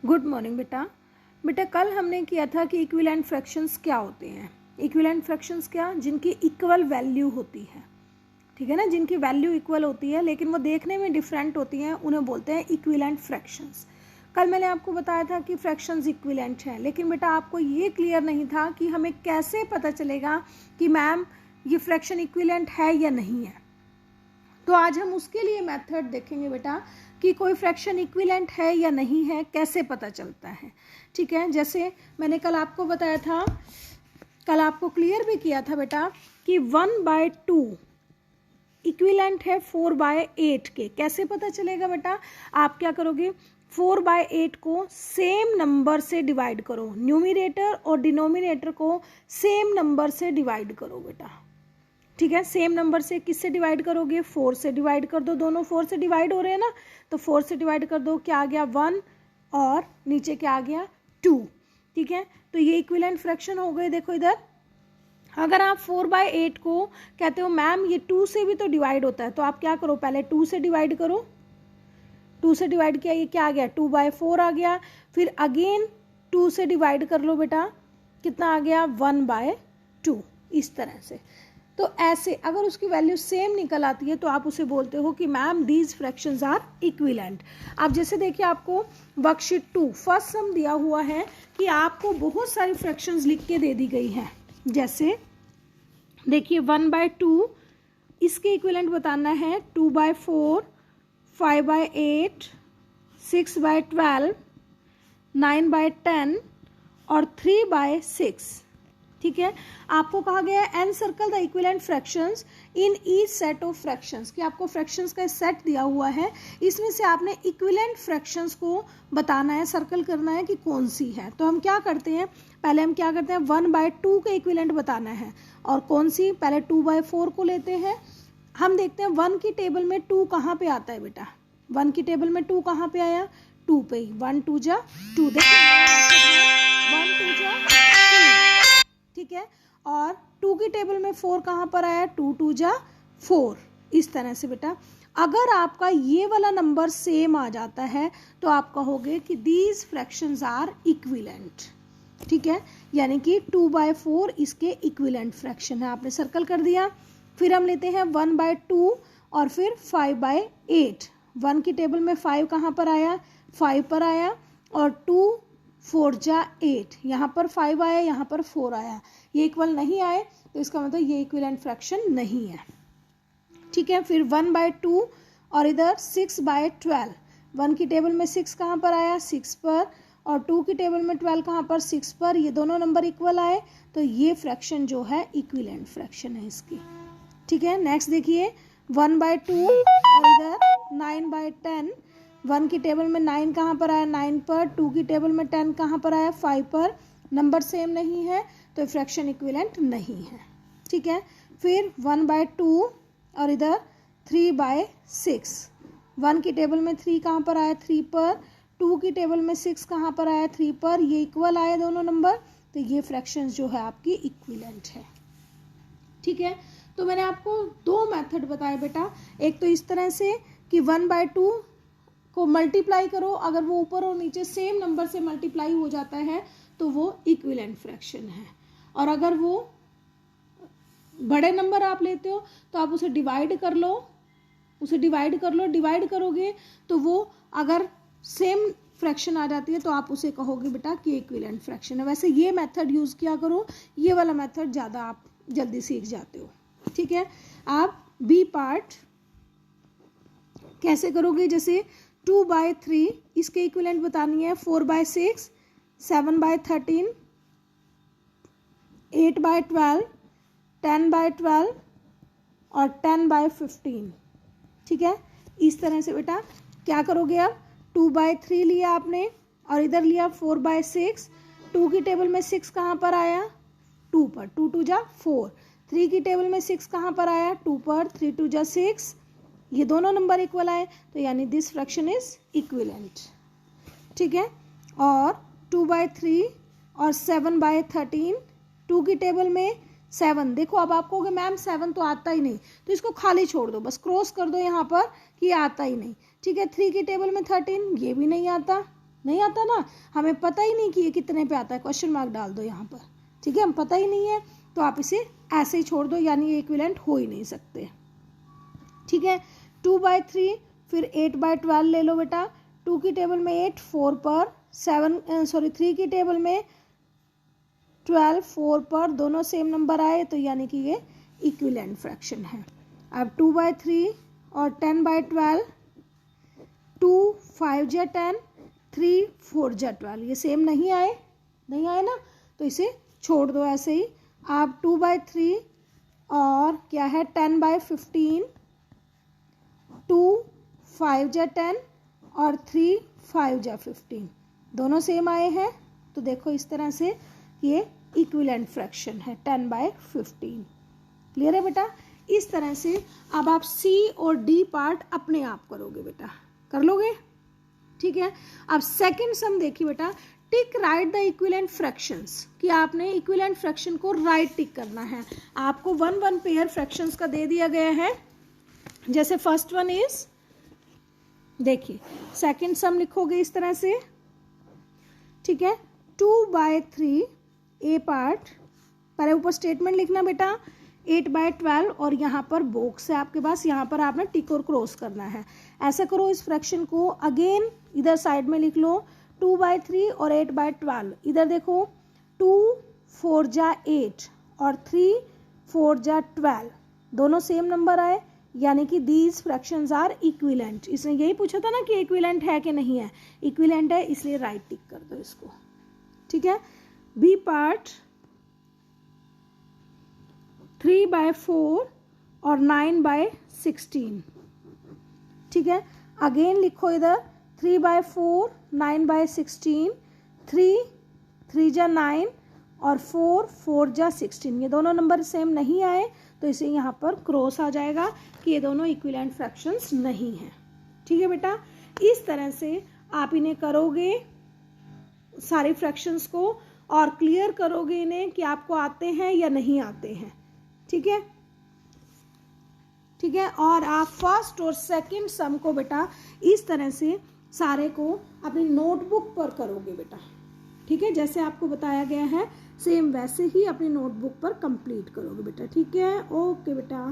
Good morning बेटा। बेटा कल हमने किया था कि इक्विवेलेंट फ्रैक्शंस क्या होते हैं। इक्विवेलेंट फ्रैक्शंस क्या, जिनकी इक्वल वैल्यू होती है, ठीक है ना, जिनकी वैल्यू इक्वल होती है लेकिन वो देखने में डिफरेंट होती हैं, उन्हें बोलते हैं इक्विवेलेंट फ्रैक्शंस। कल मैंने आपको बताया था कि फ्रैक्शंस इक्विवेलेंट हैं, लेकिन बेटा आपको ये क्लियर नहीं था कि हमें कैसे पता चलेगा कि मैम ये फ्रैक्शन इक्विवेलेंट है या नहीं है। तो आज हम उसके लिए मेथड देखेंगे बेटा कि कोई फ्रैक्शन इक्विवेलेंट है या नहीं है, कैसे पता चलता है। ठीक है, जैसे मैंने कल आपको बताया था, कल आपको क्लियर भी किया था बेटा कि 1/2 इक्विवेलेंट है 4/8 के। कैसे पता चलेगा बेटा, आप क्या करोगे, 4/8 को सेम नंबर से डिवाइड करो, न्यूमरेटर और डिनोमिनेटर को सेम नंबर से डिवाइड करो बेटा। ठीक है, सेम नंबर से किससे डिवाइड करोगे, 4 से डिवाइड कर दो, दोनों 4 से डिवाइड हो रहे हैं ना, तो 4 से डिवाइड कर दो, क्या आ गया 1 और नीचे क्या आ गया 2। ठीक है, तो ये इक्विवेलेंट फ्रैक्शन हो गए। देखो इधर, अगर आप 4/8 को कहते हो मैम ये 2 से भी तो डिवाइड होता है, तो आप क्या करो, पहले 2 से डिवाइड करो, 2 से डिवाइड किया, ये क्या आ गया 2/4 आ गया। फिर अगेन 2 से डिवाइड कर लो बेटा, कितना आ गया 1/2। इस तरह से, तो ऐसे अगर उसकी वैल्यू सेम निकल आती है तो आप उसे बोलते हो कि ma'am these fractions are equivalent. अब जैसे देखिए, आपको वर्कशीट 2 फर्स्ट सम दिया हुआ है कि आपको बहुत सारी फ्रैक्शंस लिख के दे दी गई हैं। जैसे देखिए 1/2 इसके इक्विवेलेंट बताना है 2/4, 5/8, 6/12, 9/10 और 3/6। ठीक है, आपको कहा गया है encircle the equivalent fractions in each set of fractions, कि आपको फ्रैक्शंस का सेट दिया हुआ है, इसमें से आपने इक्विवेलेंट फ्रैक्शंस को बताना है, सर्कल करना है कि कौन सी है। तो हम क्या करते हैं, पहले हम क्या करते हैं 1/2 के इक्विवेलेंट बताना है, और कौन सी, पहले 2/4 को लेते हैं। हम देखते हैं 1 की टेबल में 2 कहाँ पे आता है बेटा, 1 की टेबल में 2 कहाँ पे आया, 2 पे ही, 1 2 जा 2, देखिए 1 2 जा 2। ठीक है, और 2 की टेबल में 4 कहाँ पर आया, 2 2 जा 4। इस तरह से बेटा अगर आपका ये वाला नंबर सेम आ जाता है तो आप कहोगे कि दीज फ्रैक्शंस आर इक्विवेलेंट। ठीक है, यानी कि 2/4 इसके इक्विवेलेंट फ्रैक्शन है, आपने सर्कल कर दिया। फिर हम लेते हैं 1/2 और फिर 5/8। 1 की टेबल में 5 कहाँ पर आया, 5 पर आया, और 2 4 जा 8, यहाँ पर 5 आया, यहाँ पर 4 आया, ये इक्वल नहीं आए तो इसका मतलब ये इक्विवेलेंट फ्रैक्शन नहीं है। ठीक है, फिर 1/2 और इधर 6/12। 1 की टेबल में 6 कहाँ पर आया, 6 पर, और 2 की टेबल में 12 कहाँ पर, 6 पर, ये दोनों नंबर इक्वल आए तो ये फ्रैक्शन जो है इक्विवेलेंट फ्रैक्शन है इसकी। ठीक है, नेक्स्ट देखिए 1/2 और इधर 9/10। 1 की टेबल में 9 कहाँ पर आया, 9 पर, 2 की टेबल में 10 कहाँ पर आया, 5 पर, नंबर सेम नहीं है तो फ्रैक्शन इक्विवेलेंट नहीं है। ठीक है, फिर 1/2 और इधर 3/6। 1 की टेबल में 3 कहाँ पर आया, 3 पर, 2 की टेबल में 6 कहाँ पर आया, 3 पर, ये इक्वल आए दोनों नंबर, तो ये फ्रैक्शन जो है आपकी इक्विवेलेंट है। ठीक है, तो मैंने आपको 2 मेथड बताए बेटा, एक तो इस तरह से कि 1/2 को मल्टीप्लाई करो, अगर वो ऊपर और नीचे सेम नंबर से मल्टीप्लाई हो जाता है तो वो इक्विवेलेंट फ्रैक्शन है, और अगर वो बड़े नंबर आप लेते हो तो आप उसे डिवाइड कर लो, डिवाइड करोगे तो वो अगर सेम फ्रैक्शन आ जाती है तो आप उसे कहोगे बेटा कि इक्विवेलेंट फ्रैक्शन है। वैसे ये मेथड यूज़ किया करो, ये वाला मेथड ज़्यादा आप जल्दी सीख जाते हो। ठीक है, आप बी पार्ट कैसे करोगे, जैसे 2/3 इसके इक्विवेलेंट बतानी है, 4/6, 7/13, 8/12, 10/12 और 10/15। ठीक है, इस तरह से बेटा क्या करोगे, अब 2/3 लिया आपने और इधर लिया 4/6। 2 की टेबल में 6 कहाँ पर आया, 2 पर, 2 2 जा 4। 3 की टेबल में 6 कहाँ पर आया, 2 पर, 3 2 जा 6, ये दोनों नंबर इक्वल आए तो यानी दिस फ्रैक्शन इज इक्विवेलेंट। ठीक है, और 2/3 और 7/13, 2 की टेबल में 7, देखो अब आप कहोगे मैम 7 तो आता ही नहीं, तो इसको खाली छोड़ दो, बस क्रॉस कर दो यहाँ पर कि आता ही नहीं। ठीक है, 3 की टेबल में 13, ये भी नहीं आता, नहीं आता ना, हमें पता ही नहीं कि ये कितने पे आता है, क्वेश्चन मार्क डाल दो यहाँ पर, ठीक है, हम पता ही नहीं है तो आप इसे ऐसे ही छोड़ दो, यानी ये इक्विवेलेंट हो ही नहीं सकते, ठीक है। 2/3 फिर 8/12 ले लो बेटा, 2 की टेबल में 8, 4 पर 3 की टेबल में 12, 4 पर दोनों सेम नंबर आए तो यानी कि ये इक्विवेलेंट फ्रैक्शन है। अब 2/3 और 10/12, 2 5 जा 10, 3 4 जा 12, ये सेम नहीं आए ना, तो इसे छोड़ दो ऐसे ही। आप 2/3 और क्या है 10/15, 2 5 जा 10 और 3 5 जा 15, दोनों सेम आए हैं, तो देखो इस तरह से ये इक्विवेलेंट फ्रैक्शन है 10/15। क्लियर है बेटा? इस तरह से अब आप सी और डी पार्ट अपने आप करोगे बेटा, कर लोगे, ठीक है। अब सेकंड सम देखिए बेटा, टिक राइट द इक्विवेलेंट फ्रैक्शंस, कि आपने इक्विवेलेंट फ्रैक्शन को राइट टिक करना है। आपको 1 पेयर फ्रैक्शंस का दे दिया गया है, जैसे फर्स्ट वन इज, देखिए सेकंड सम लिखोगे इस तरह से, ठीक है, 2/3 ए पार्ट, पहले ऊपर स्टेटमेंट लिखना बेटा, 8/12 और यहाँ पर बॉक्स है आपके पास, यहाँ पर आपने टिक और क्रॉस करना है। ऐसा करो इस फ्रैक्शन को अगेन इधर साइड में लिख लो, 2/3 और 8/12, इधर देखो 2 4 जा 8 और 3 4 जा 12, दोनों सेम नंबर आए, यानी कि दीज फ्रैक्शंस आर इक्विवेलेंट। इसने यही पूछा था ना कि इक्विवेलेंट है कि नहीं है, इक्विवेलेंट है, इसलिए राइट टिक कर दो इसको, ठीक है। बी पार्ट 3/4 और 9/16, ठीक है, अगेन लिखो इधर 3/4 9/16, 3 जा 9 और 4 जा 16, ये दोनों नंबर सेम नहीं आए तो इसे यहाँ पर क्रॉस आ जाएगा कि ये दोनों इक्विवेलेंट फ्रैक्शंस नहीं हैं, ठीक है बेटा। इस तरह से आप इन्हें करोगे सारे फ्रैक्शंस को और क्लियर करोगे इन्हें कि आपको आते हैं या नहीं आते हैं, ठीक है, ठीक है। और आप फर्स्ट और सेकंड सम को बेटा इस तरह से सारे को अपनी नोटबुक पर करोगे बेटा, ठीक है, जैसे आपको बताया गया है सेम वैसे ही अपनी नोटबुक पर कंप्लीट करोगे बेटा, ठीक है। ओके बेटा।